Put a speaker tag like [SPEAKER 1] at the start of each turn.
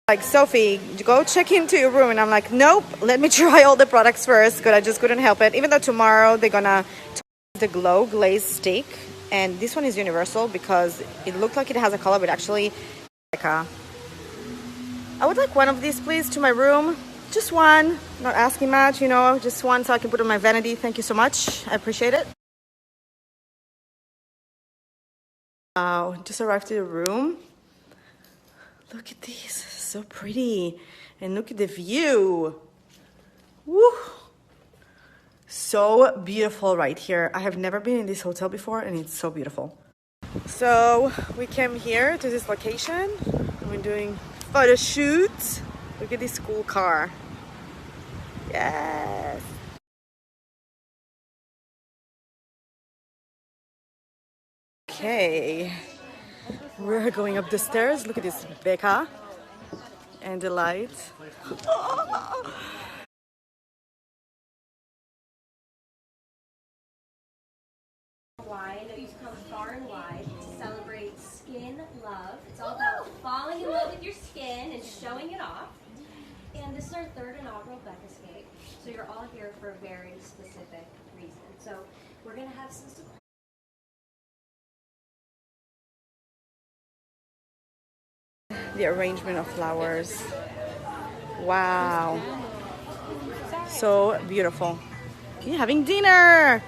[SPEAKER 1] Like, Sophie, go check into your room. And I'm like, nope, let me try all the products first, because I just couldn't help it. Even though tomorrow they're gonna the Glaze stick, and this one is universal because it looked like it has a color, but actually Becca. I would like one of these, please, to my room. Just one, not asking much, you know, just one so I can put on my vanity. Thank you so much, I appreciate it. Wow, just arrived to the room. Look at these, so pretty. And look at the view. Woo! So beautiful right here. I have never been in this hotel before, and it's so beautiful. So we came here to this location. We're doing photo shoots. Look at this cool car. Yes. Okay. We're going up the stairs. Look at this, Becca. And the lights.
[SPEAKER 2] Wide, you come far and wide to celebrate skin love. It's all about falling in love with your skin and showing it off. And this is our third inaugural Becca Escape. So you're all here for a very specific reason. So we're going to have some support.
[SPEAKER 1] The arrangement of flowers. Wow. So beautiful. Okay, having dinner.